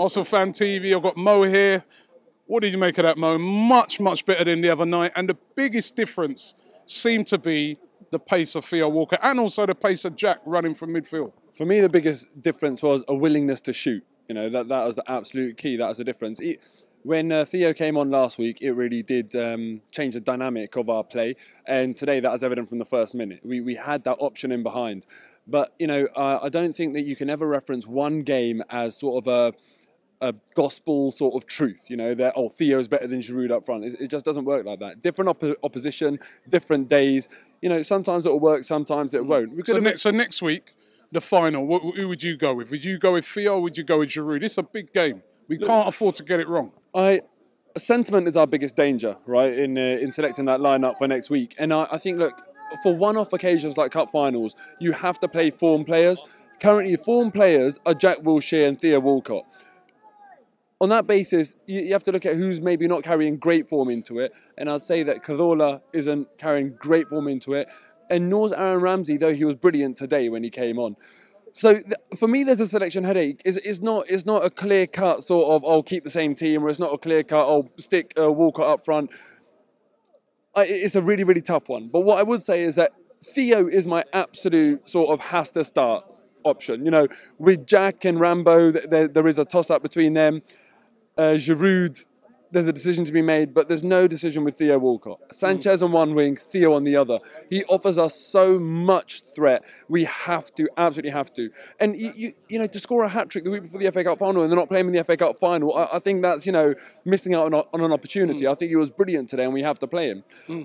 Arsenal Fan TV. I've got Mo here. What did you make of that, Mo? Much, much better than the other night. And the biggest difference seemed to be the pace of Theo Walker and also the pace of Jack running from midfield. For me, the biggest difference was a willingness to shoot. You know, that was the absolute key. That was the difference. When Theo came on last week, it really did change the dynamic of our play. And today, that was evident from the first minute. We had that option in behind. But, you know, I don't think that you can ever reference one game as sort of a gospel sort of truth, you know, that, oh, Theo's better than Giroud up front. It just doesn't work like that. Different opposition, different days. You know, sometimes it'll work, sometimes it won't. So next week, the final, who would you go with? Would you go with Theo or would you go with Giroud? It's a big game. We can't afford to get it wrong. Sentiment is our biggest danger, right, in selecting that lineup for next week. And I think, look, for one-off occasions like cup finals, you have to play form players. Currently, form players are Jack Wilshere and Theo Walcott. On that basis, you have to look at who's maybe not carrying great form into it. And I'd say that Cazorla isn't carrying great form into it. And nor's Aaron Ramsey, though he was brilliant today when he came on. So for me, there's a selection headache. It's not a clear-cut sort of, oh, keep the same team, or it's not a clear-cut, oh, stick Walcott up front. It's a really, really tough one. But what I would say is that Theo is my absolute sort of has-to-start option. You know, with Jack and Rambo, there is a toss-up between them. Giroud, there's a decision to be made, but there's no decision with Theo Walcott. Sanchez on one wing, Theo on the other. He offers us so much threat. We have to, absolutely have to. And, you know, to score a hat-trick the week before the FA Cup final and they're not playing in the FA Cup final, I think that's, you know, missing out on an opportunity. I think he was brilliant today and we have to play him.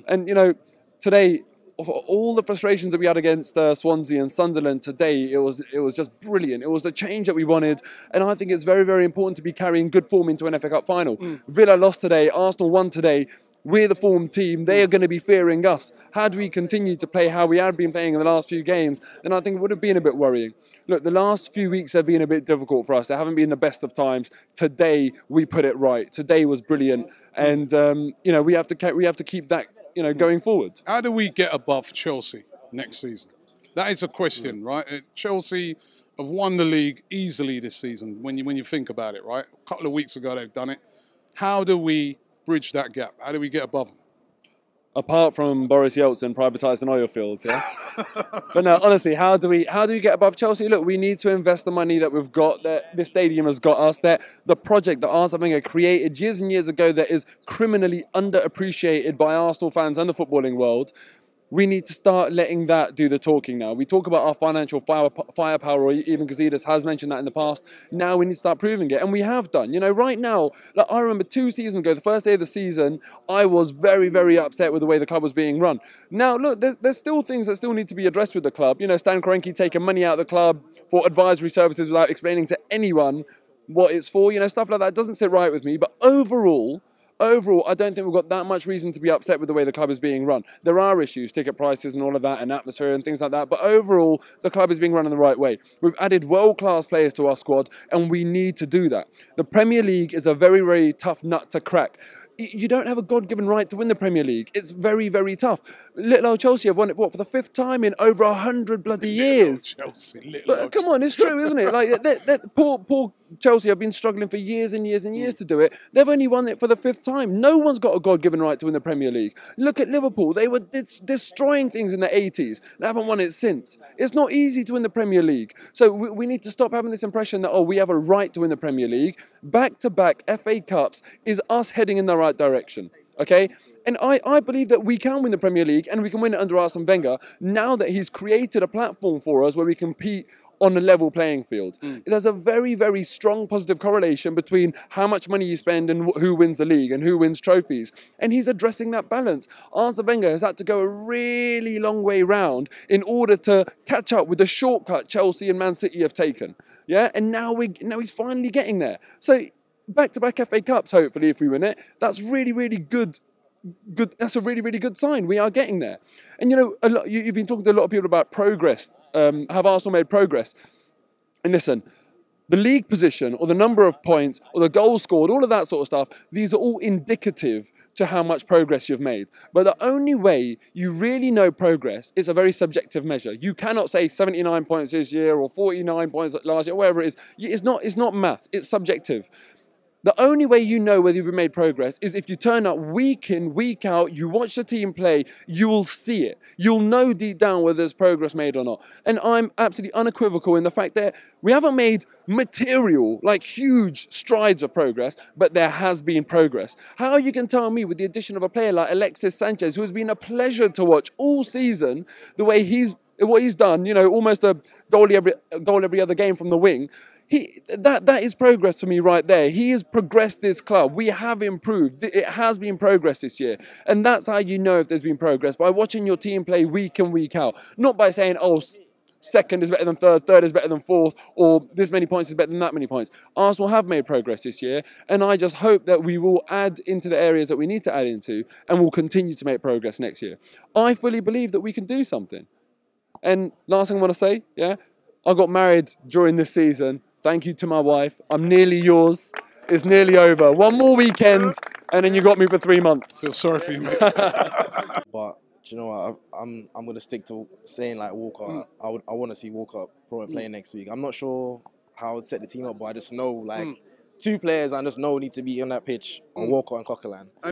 And, you know, today, all the frustrations that we had against Swansea and Sunderland today, it was just brilliant. It was the change that we wanted, and I think it's very, very important to be carrying good form into an FA Cup final. Villa lost today, Arsenal won today. We're the form team. They are going to be fearing us. Had we continued to play how we had been playing in the last few games, then I think it would have been a bit worrying. Look, the last few weeks have been a bit difficult for us. They haven't been the best of times. Today, we put it right. Today was brilliant, and you know, we have to keep that, you know, going forward. How do we get above Chelsea next season? That is a question, right? Chelsea have won the league easily this season when you think about it, right? A couple of weeks ago they've done it. How do we bridge that gap? How do we get above them? Apart from Boris Yeltsin privatising oil fields, yeah. But no, honestly, how do we get above Chelsea? Look, we need to invest the money that we've got. That this stadium has got us. That the project that Arsene Wenger created years and years ago that is criminally underappreciated by Arsenal fans and the footballing world. We need to start letting that do the talking now. We talk about our financial firepower, or even Gazidis has mentioned that in the past. Now we need to start proving it, and we have done. You know, right now, like I remember 2 seasons ago, the first day of the season, I was very, very upset with the way the club was being run. Now, look, there's still things that still need to be addressed with the club. You know, Stan Kroenke taking money out of the club for advisory services without explaining to anyone what it's for. You know, stuff like that doesn't sit right with me. But overall, I don't think we've got that much reason to be upset with the way the club is being run. There are issues, ticket prices and all of that, and atmosphere and things like that. But overall, the club is being run in the right way. We've added world-class players to our squad, and we need to do that. The Premier League is a very, very tough nut to crack. You don't have a God-given right to win the Premier League. It's very, very tough. Little old Chelsea have won it, what, for the 5th time in over 100 bloody years. But come on, it's true, isn't it? Like, poor Chelsea have been struggling for years and years and years to do it. They've only won it for the 5th time. No one's got a God-given right to win the Premier League. Look at Liverpool. They were destroying things in the 80s. They haven't won it since. It's not easy to win the Premier League. So we need to stop having this impression that, oh, we have a right to win the Premier League. Back-to-back FA Cups is us heading in the right direction, okay? And I believe that we can win the Premier League and we can win it under Arsene Wenger now that he's created a platform for us where we compete on a level playing field. There's a very, very strong positive correlation between how much money you spend and who wins the league and who wins trophies. And he's addressing that balance. Arsene Wenger has had to go a really long way round in order to catch up with the shortcut Chelsea and Man City have taken. Yeah, and now he's finally getting there. So back-to-back FA Cups, hopefully, if we win it, that's really, really good. That's a really, really good sign. We are getting there. And, you know, you've been talking to a lot of people about progress. Have Arsenal made progress? And listen, the league position or the number of points or the goals scored, all of that sort of stuff, these are all indicative to how much progress you've made. But the only way you really know progress is a very subjective measure. You cannot say 79 points this year or 49 points last year, whatever it is. It's not math, it's subjective. The only way you know whether you've made progress is if you turn up week in, week out, you watch the team play, you will see it. You'll know deep down whether there's progress made or not. And I'm absolutely unequivocal in the fact that we haven't made material, like huge strides of progress, but there has been progress. How you can tell me with the addition of a player like Alexis Sanchez, who has been a pleasure to watch all season, the way what he's done, you know, almost a goal every other game from the wing, that is progress to me right there. He has progressed this club. We have improved. It has been progress this year. And that's how you know if there's been progress, by watching your team play week in, week out. Not by saying, oh, second is better than third, third is better than fourth, or this many points is better than that many points. Arsenal have made progress this year, and I just hope that we will add into the areas that we need to add into, and we'll continue to make progress next year. I fully believe that we can do something. And last thing I want to say, yeah, I got married during this season. Thank you to my wife. I'm nearly yours. It's nearly over. One more weekend, and then you got me for 3 months. Feel sorry for you, mate. But do you know what? I'm gonna stick to saying like Walker. I want to see Walker probably playing next week. I'm not sure how I would set the team up, but I just know like 2 players I just know need to be on that pitch: Walker and Coquelin.